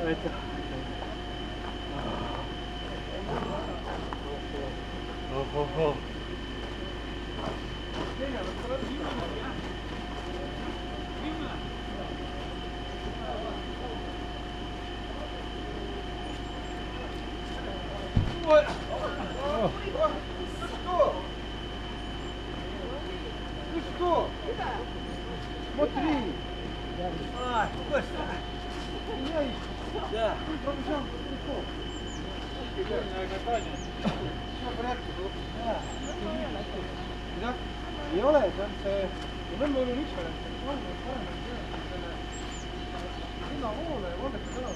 aitäh. Ohohoo. Ой. Ты что? Смотри. А, Костя. Меня ищешь? Да. Ты пробежал далеко. Все в порядке было? Да. Да? Ei ole, see on see, ja Nõmme oli üks variant, see on linna hoole ja Valdeka tänav.